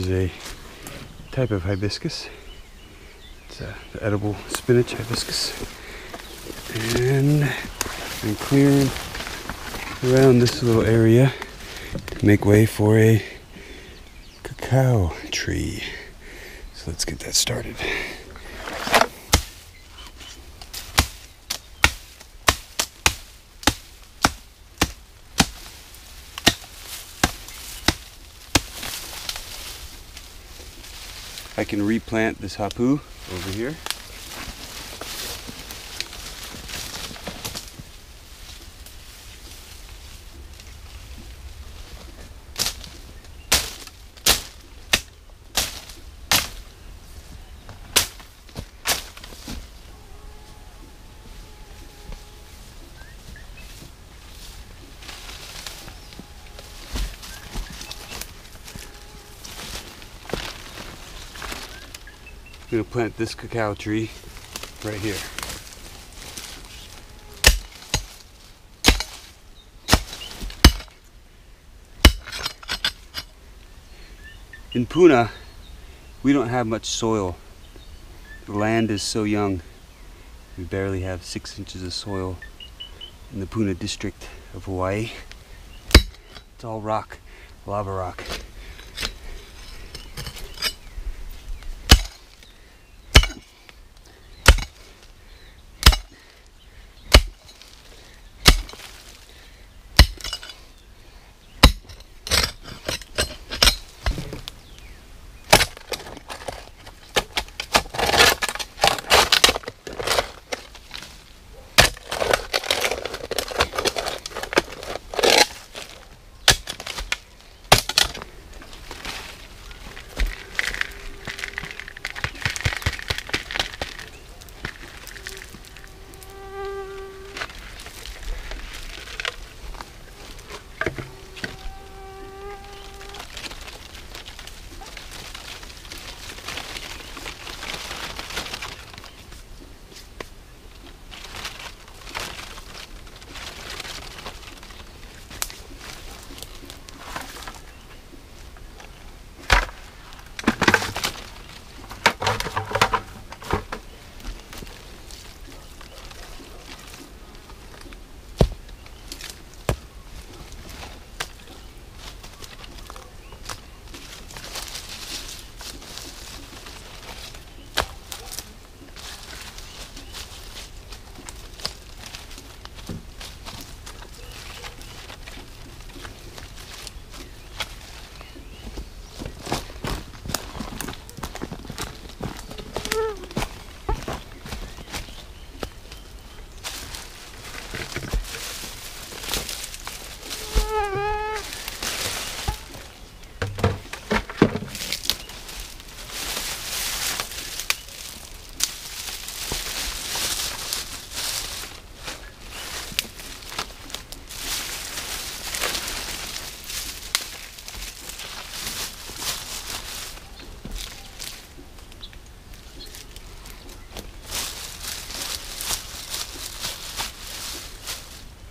is a type of hibiscus. It's the edible spinach hibiscus. And I'm clearing around this little area to make way for a cacao tree. So let's get that started. I can replant this hapu over here. I'm going to plant this cacao tree right here. In Puna, we don't have much soil. The land is so young. We barely have 6 inches of soil in the Puna district of Hawaii. It's all rock, lava rock.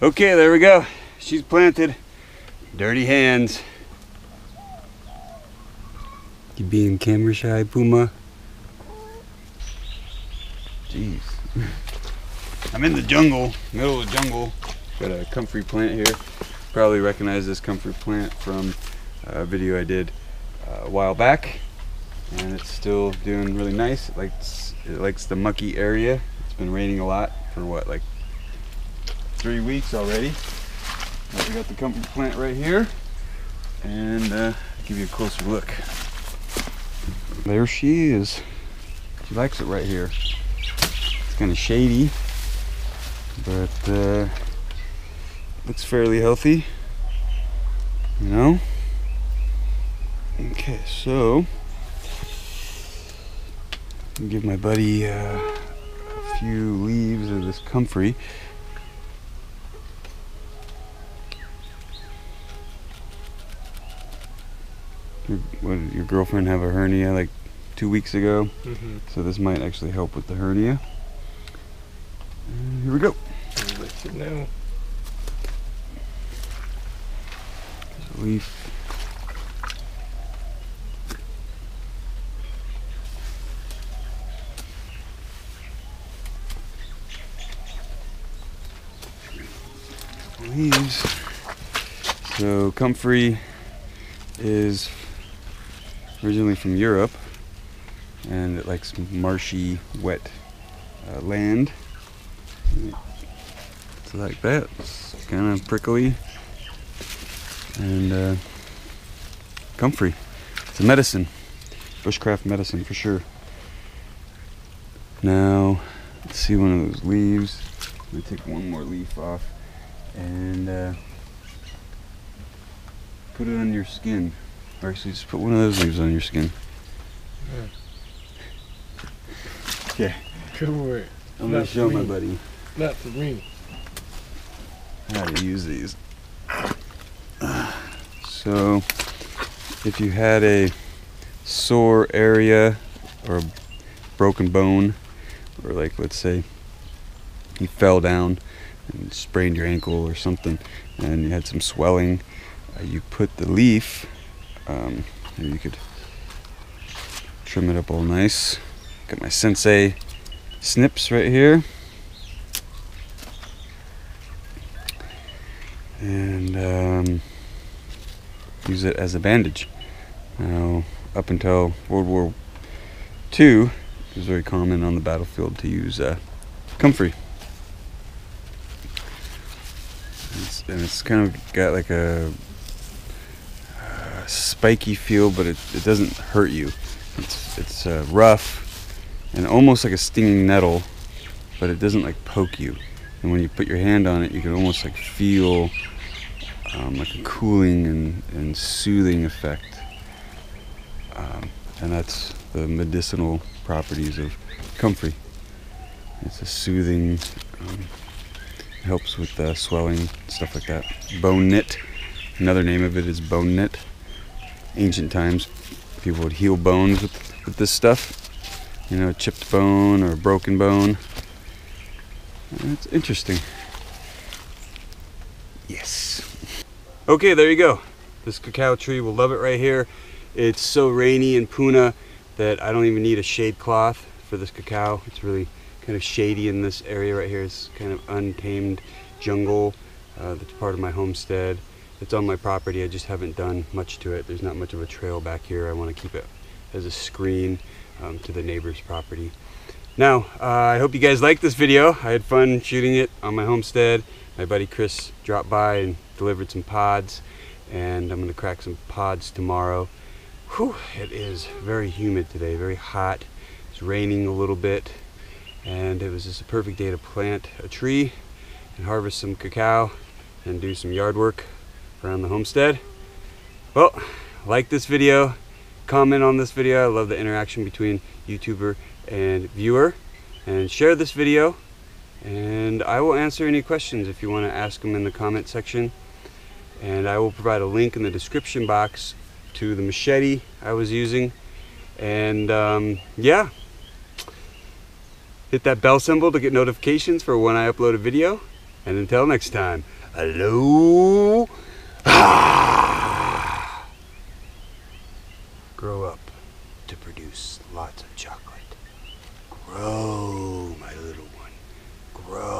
Okay, there we go. She's planted. Dirty hands. You being camera shy, Puma? Jeez. I'm in the jungle, middle of the jungle. Got a comfrey plant here. Probably recognize this comfrey plant from a video I did a while back. And it's still doing really nice. It likes the mucky area. It's been raining a lot for what, like 3 weeks already. We got the comfrey plant right here, and give you a closer look. There she is. She likes it right here. It's kind of shady, but looks fairly healthy, you know. Okay, so I'll give my buddy a few leaves of this comfrey. What, your girlfriend have a hernia like 2 weeks ago? Mm-hmm. So this might actually help with the hernia. And here we go. I'll let you know. There's a leaf. leaves. So Comfrey is originally from Europe, and it likes marshy, wet land. It's like that. It's kind of prickly and comfrey. It's a medicine, bushcraft medicine for sure. Now, let's see one of those leaves. I'm gonna take one more leaf off and put it on your skin. Or actually, just put one of those leaves on your skin. Yeah. Come away. I'm gonna show my buddy. Not for me. How to use these. So, if you had a sore area or a broken bone, or like let's say you fell down and sprained your ankle or something, and you had some swelling, you put the leaf. Maybe you could trim it up all nice. Got my sensei snips right here. And use it as a bandage. Now, up until World War II, it was very common on the battlefield to use comfrey. And it's kind of got like a spiky feel, but it doesn't hurt you. It's rough and almost like a stinging nettle, but it doesn't like poke you. And when you put your hand on it, you can almost like feel like a cooling and soothing effect. And that's the medicinal properties of comfrey. It's a soothing, helps with swelling, stuff like that. Bone knit, another name of it is bone knit. Ancient times, people would heal bones with this stuff. You know, a chipped bone or a broken bone. It's interesting. Yes. Okay, there you go. This cacao tree will love it right here. It's so rainy in Puna that I don't even need a shade cloth for this cacao. It's really kind of shady in this area right here. It's kind of untamed jungle that's part of my homestead. It's on my property. I just haven't done much to it. There's not much of a trail back here. I want to keep it as a screen to the neighbor's property. Now, I hope you guys liked this video. I had fun shooting it on my homestead. My buddy Chris dropped by and delivered some pods, and I'm going to crack some pods tomorrow. Whew, it is very humid today, very hot. It's raining a little bit, and it was just a perfect day to plant a tree and harvest some cacao and do some yard work around the homestead. Well, like this video, comment on this video. I love the interaction between YouTuber and viewer, and share this video, and I will answer any questions if you want to ask them in the comment section. And I will provide a link in the description box to the machete I was using. And yeah, hit that bell symbol to get notifications for when I upload a video. And until next time, hello. Grow up to produce lots of chocolate. Grow, my little one. Grow.